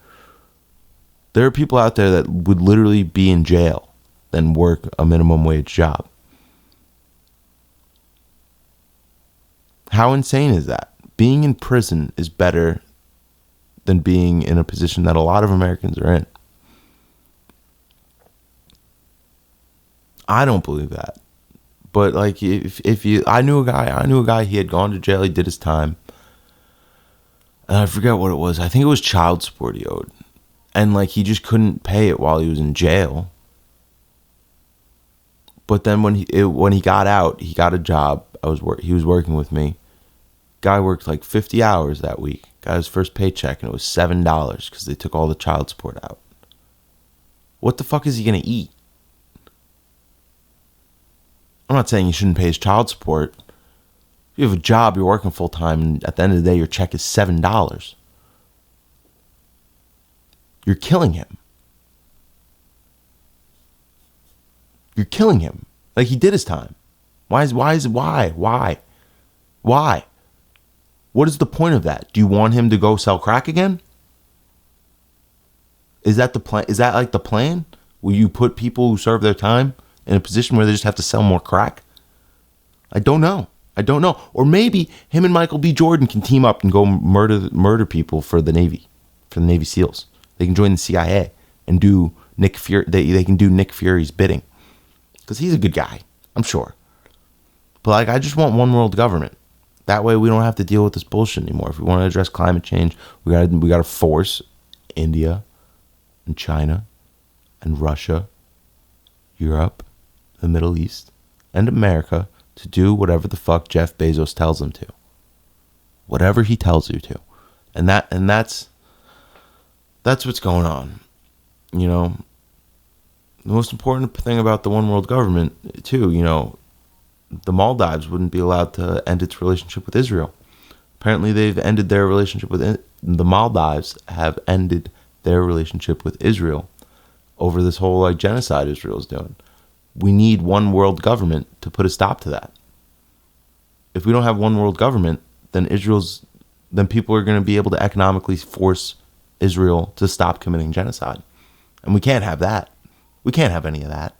There are people out there that would literally be in jail than work a minimum wage job. How insane is that? Being in prison is better than being in a position that a lot of Americans are in. I don't believe that. But like, I knew a guy, he had gone to jail, he did his time. And I forget what it was. I think it was child support he owed. And like, he just couldn't pay it while he was in jail. But then when he got out, he got a job. He was working with me. Guy worked like 50 hours that week. Got his first paycheck, and it was $7 because they took all the child support out. What the fuck is he gonna eat? I'm not saying you shouldn't pay his child support. If you have a job, you're working full time, and at the end of the day, your check is $7. You're killing him. You're killing him. Like, he did his time. Why? What is the point of that? Do you want him to go sell crack again? Is that the plan? Is that like the plan? Will you put people who serve their time in a position where they just have to sell more crack? I don't know. Or maybe him and Michael B. Jordan can team up and go murder people for the Navy SEALs. They can join the CIA and do Nick Fury. They can do Nick Fury's bidding, because he's a good guy, I'm sure. But like, I just want one world government. That way, we don't have to deal with this bullshit anymore. If we want to address climate change, we gotta force India and China and Russia, Europe, the Middle East, and America to do whatever the fuck Jeff Bezos tells them to. Whatever he tells you to. And that's what's going on. The most important thing about the one world government, too, the Maldives wouldn't be allowed to end its relationship with Israel. Apparently, they've ended their relationship with the Maldives have ended their relationship with Israel over this whole like genocide Israel's doing. We need one world government to put a stop to that. If we don't have one world government, then people are going to be able to economically force Israel to stop committing genocide. And we can't have that. We can't have any of that.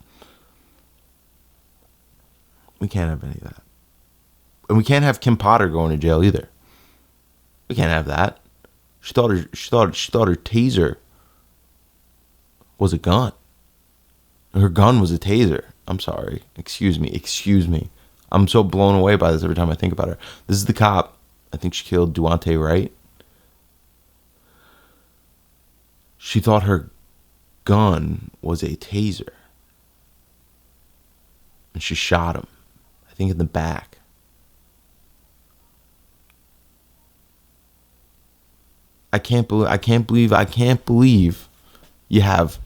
And we can't have Kim Potter going to jail either. We can't have that. She thought her taser was a gun. Her gun was a taser. I'm sorry. Excuse me. I'm so blown away by this every time I think about her. This is the cop. I think she killed Duante Wright. She thought her gun was a taser. And she shot him. I think in the back. I can't believe you have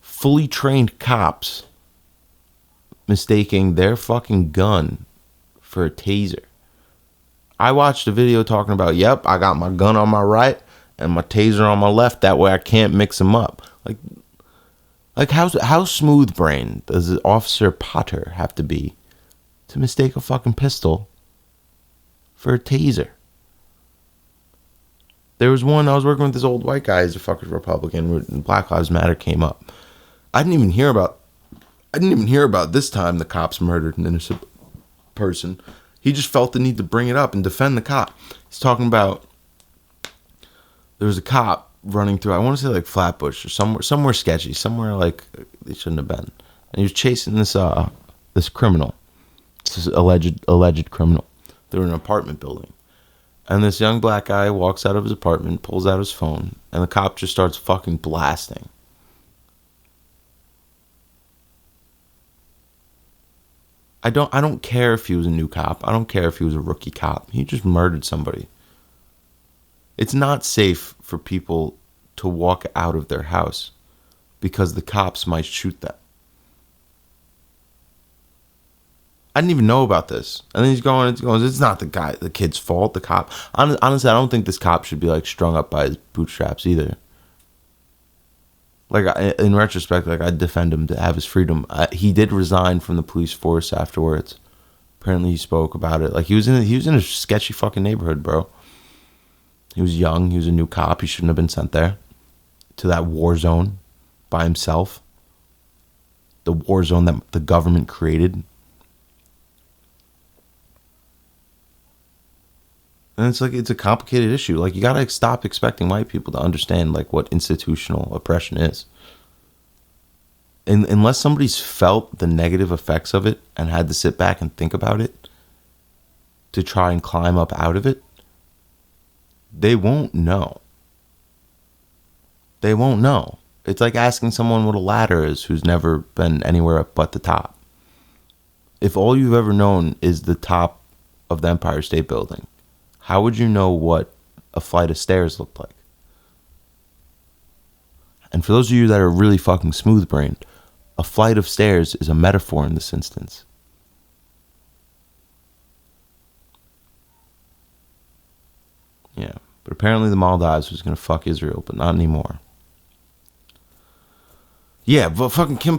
fully trained cops mistaking their fucking gun for a taser. I watched a video talking about, yep, I got my gun on my right and my taser on my left. That way I can't mix them up. Like, Like, how smooth brained does Officer Potter have to be to mistake a fucking pistol for a taser? There was one, I was working with this old white guy, he's a fucking Republican, when Black Lives Matter came up. I didn't even hear about this time the cops murdered an innocent person. He just felt the need to bring it up and defend the cop. He's talking about, there was a cop running through, I want to say like Flatbush or somewhere sketchy, somewhere like they shouldn't have been. And he was chasing this criminal, this alleged criminal, through an apartment building. And this young black guy walks out of his apartment, pulls out his phone, and the cop just starts fucking blasting. I don't care if he was a new cop. I don't care if he was a rookie cop. He just murdered somebody. It's not safe for people to walk out of their house because the cops might shoot them. I didn't even know about this. And then he's going, it's not the kid's fault, the cop. Honestly, I don't think this cop should be like strung up by his bootstraps either. Like, in retrospect, like, I'd defend him to have his freedom. He did resign from the police force afterwards. Apparently he spoke about it. Like, he was in a sketchy fucking neighborhood, bro. He was young. He was a new cop. He shouldn't have been sent there to that war zone by himself. The war zone that the government created. And it's a complicated issue. Like, you gotta stop expecting white people to understand like what institutional oppression is. And unless somebody's felt the negative effects of it and had to sit back and think about it to try and climb up out of it, they won't know. They won't know. It's like asking someone what a ladder is who's never been anywhere but the top. If all you've ever known is the top of the Empire State Building, how would you know what a flight of stairs looked like? And for those of you that are really fucking smooth-brained, a flight of stairs is a metaphor in this instance. Yeah, but apparently the Maldives was going to fuck Israel, but not anymore. Yeah, but fucking Kim